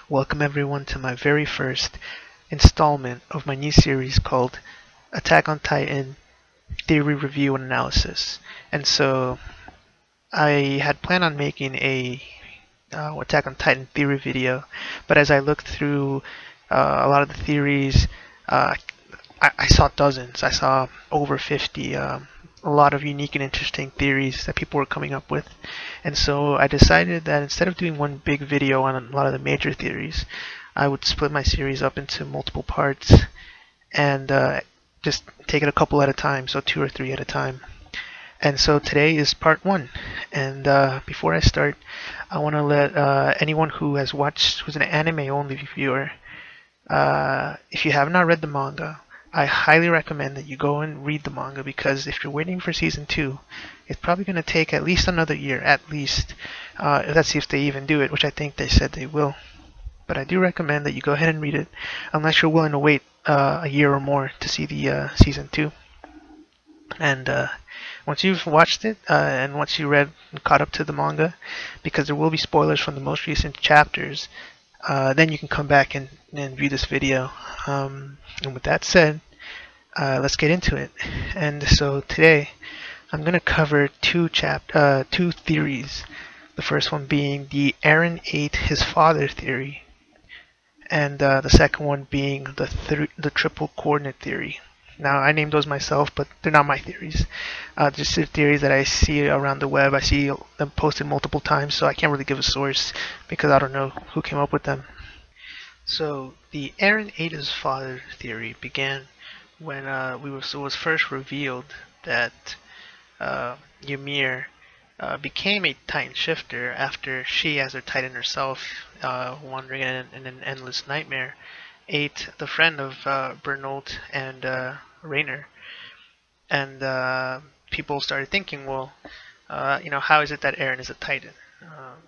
Welcome everyone to my very first installment of my new series called Attack on Titan Theory Review and Analysis. And so I had planned on making a Attack on Titan theory video, but as I looked through a lot of the theories, I saw dozens. I saw over 50. A lot of unique and interesting theories that people were coming up with. And so I decided that instead of doing one big video on a lot of the major theories, I would split my series up into multiple parts and just take it a couple at a time, so 2 or 3 at a time. And so today is part 1. And before I start, I want to let anyone who has watched, who's an anime-only viewer, if you have not read the manga, I highly recommend that you go and read the manga, because if you're waiting for season 2, it's probably going to take at least another year, at least. Let's see if they even do it, which I think they said they will. But I do recommend that you go ahead and read it, unless you're willing to wait a year or more to see the season 2. And once you've watched it, and once you read and caught up to the manga, because there will be spoilers from the most recent chapters, then you can come back and view this video. And with that said, let's get into it. And so today I'm going to cover two theories. The first one being the Eren ate his father theory, and the second one being the triple coordinate theory. Now, I named those myself, but they're not my theories. Just the theories that I see around the web. I see them posted multiple times, so I can't really give a source because I don't know who came up with them. So the Eren ate his father theory began when it was first revealed that Ymir became a Titan shifter after she, as a Titan herself, wandering in an endless nightmare, ate the friend of Bernold and Rainer. And people started thinking, well, how is it that Eren is a Titan?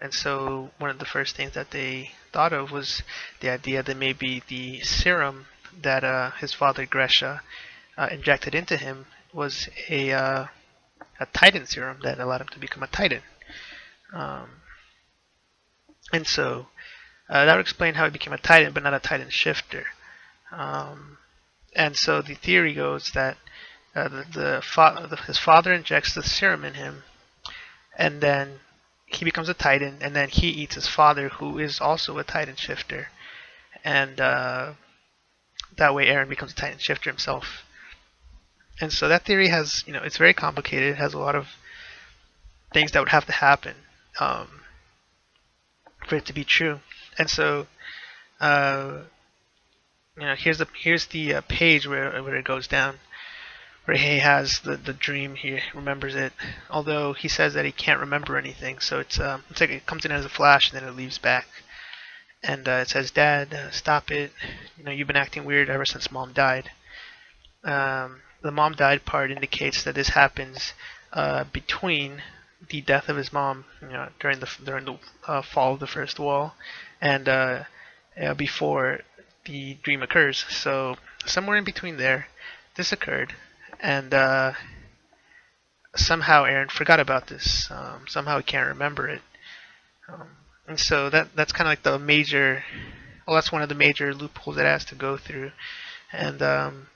And so one of the first things that they thought of was the idea that maybe the serum that his father Gresha injected into him was a Titan serum that allowed him to become a Titan. And so that would explain how he became a Titan, but not a Titan shifter. And so the theory goes that his father injects the serum in him, and then he becomes a Titan, and then he eats his father, who is also a Titan shifter. And that way Eren becomes a Titan shifter himself. And so that theory has, it's very complicated. It has a lot of things that would have to happen for it to be true. And so, here's the page where it goes down, where he has the dream. He remembers it, although he says that he can't remember anything. So it's like it comes in as a flash and then it leaves back. And it says, "Dad, stop it. You've been acting weird ever since Mom died." The Mom died part indicates that this happens between the death of his mom, during the fall of the first wall, and before the dream occurs. So somewhere in between there, this occurred, and somehow Eren forgot about this. Somehow he can't remember it, and so that's kind of like the major. Well, that's one of the major loopholes that it has to go through, and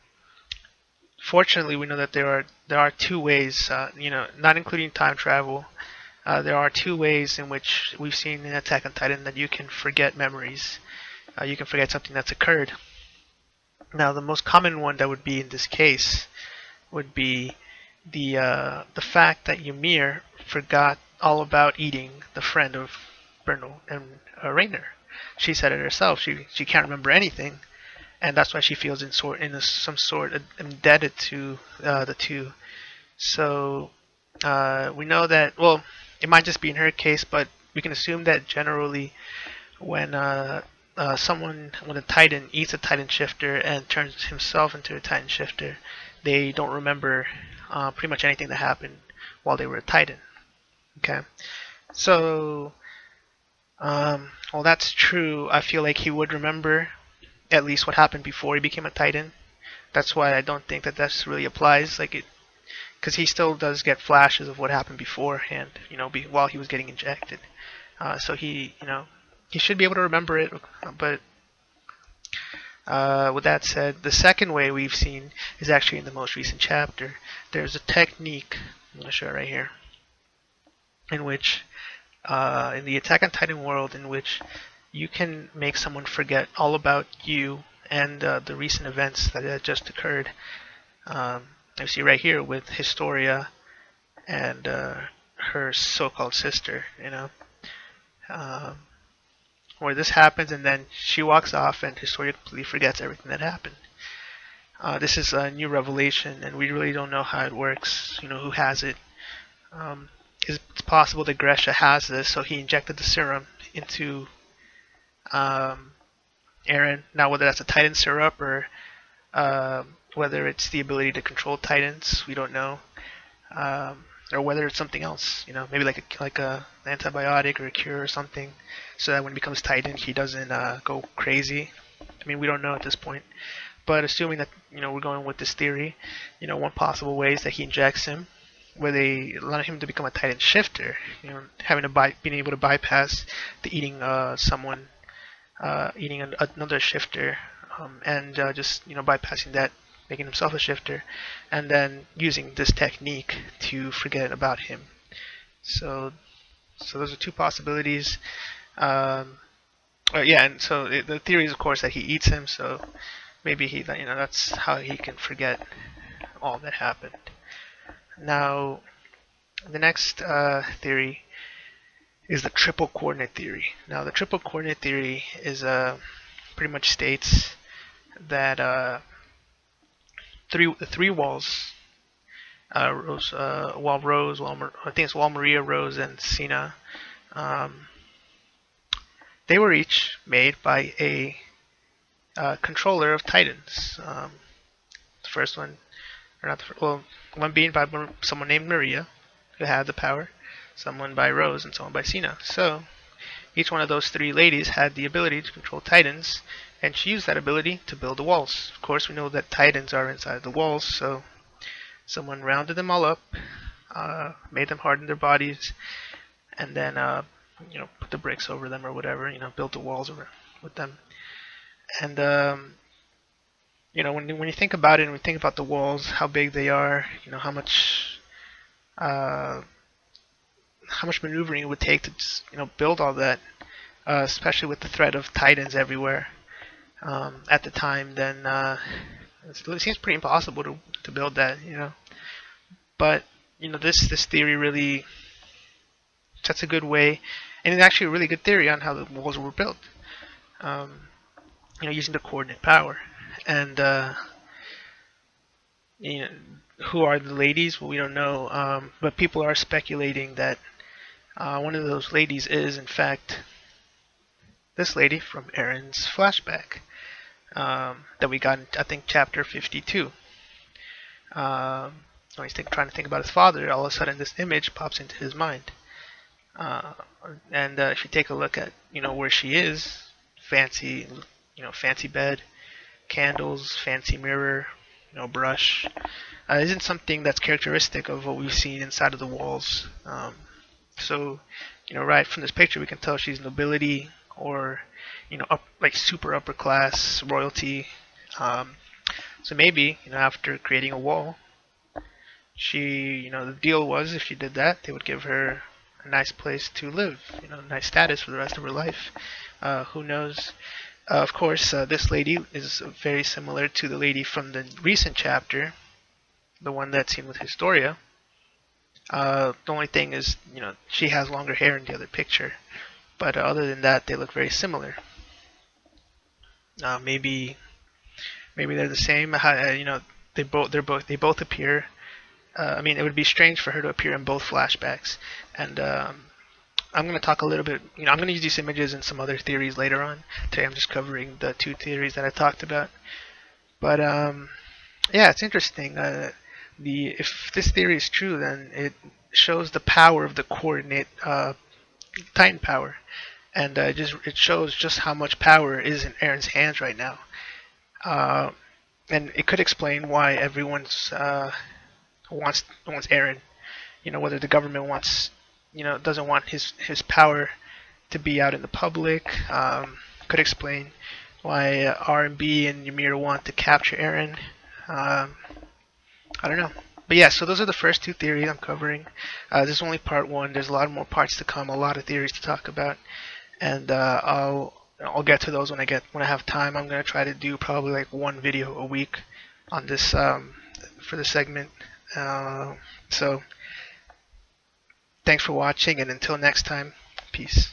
fortunately, we know that there are 2 ways, not including time travel. There are 2 ways in which we've seen in Attack on Titan that you can forget memories. You can forget something that's occurred. Now, the most common one that would be in this case would be the fact that Ymir forgot all about eating the friend of Bernold and Rainer. She said it herself. She can't remember anything. And that's why she feels some sort indebted to the 2. So we know that, well, it might just be in her case, but we can assume that generally when a Titan eats a Titan shifter and turns himself into a Titan shifter, they don't remember pretty much anything that happened while they were a Titan. Okay, so well, that's true. I feel like he would remember at least what happened before he became a Titan. That's why I don't think that this really applies, because he still does get flashes of what happened beforehand, while he was getting injected. So he, he should be able to remember it. But with that said, the second way we've seen is actually in the most recent chapter. There's a technique, I'm going to show it right here, in which, in the Attack on Titan world, in which you can make someone forget all about you and the recent events that had just occurred. You see right here with Historia and her so-called sister, where this happens and then she walks off and Historia completely forgets everything that happened. This is a new revelation and we really don't know how it works, who has it. It's possible that Gresha has this, so he injected the serum into Eren. Now whether that's a Titan syrup or whether it's the ability to control Titans, we don't know. Or whether it's something else, maybe like a antibiotic or a cure or something, so that when he becomes Titan, he doesn't go crazy. I mean, we don't know at this point. But assuming that we're going with this theory, one possible way is that he injects him, where they allow him to become a Titan shifter. Being able to bypass the eating someone, eating another shifter, and just bypassing that, making himself a shifter, and then using this technique to forget about him. So those are two possibilities. Yeah, and so the theory is, of course, that he eats him. So maybe that's how he can forget all that happened. Now, the next theory is the triple coordinate theory. Now, the triple coordinate theory is pretty much states that the three walls, Rose, I think it's Wall Maria, Rose, and Cena, they were each made by a controller of Titans. The first one, or not the first, well, one being by someone named Maria, who had the power, someone by Rose, and someone by Cena. So each one of those three ladies had the ability to control Titans, and she used that ability to build the walls. Of course, we know that Titans are inside the walls, so someone rounded them all up, made them harden their bodies, and then put the bricks over them or whatever, built the walls with them. And when you think about it, and we think about the walls, how big they are, how much maneuvering it would take to just, build all that, especially with the threat of Titans everywhere at the time, then it seems pretty impossible to build that, But this theory really sets a good way, and it's actually a really good theory on how the walls were built. Using the coordinate power, and who are the ladies? Well, we don't know, but people are speculating that one of those ladies is, in fact, this lady from Eren's flashback that we got in, I think, chapter 52. When he's trying to think about his father, all of a sudden this image pops into his mind. And if you take a look at where she is, fancy bed, candles, fancy mirror, brush, isn't something that's characteristic of what we've seen inside of the walls. So right from this picture we can tell she's nobility, or like super upper class royalty. So maybe after creating a wall, she the deal was, if she did that, they would give her a nice place to live, a nice status for the rest of her life. Who knows? Of course, this lady is very similar to the lady from the recent chapter, the one that's seen with Historia. The only thing is, she has longer hair in the other picture, but other than that, they look very similar. Maybe they're the same. They both appear. I mean, it would be strange for her to appear in both flashbacks, and I'm going to talk a little bit. I'm going to use these images in some other theories later on. Today, I'm just covering the two theories that I talked about. But yeah, it's interesting. If this theory is true, then it shows the power of the coordinate Titan power, and it shows just how much power is in Eren's hands right now. And it could explain why everyone's wants Eren. Whether the government doesn't want his power to be out in the public. Could explain why R&B and Ymir want to capture Eren. I don't know. But yeah, so those are the first two theories I'm covering. This is only part one. There's a lot more parts to come, a lot of theories to talk about, and I'll get to those when I have time. I'm gonna try to do probably like one video a week on this for the segment. So thanks for watching, and until next time, peace.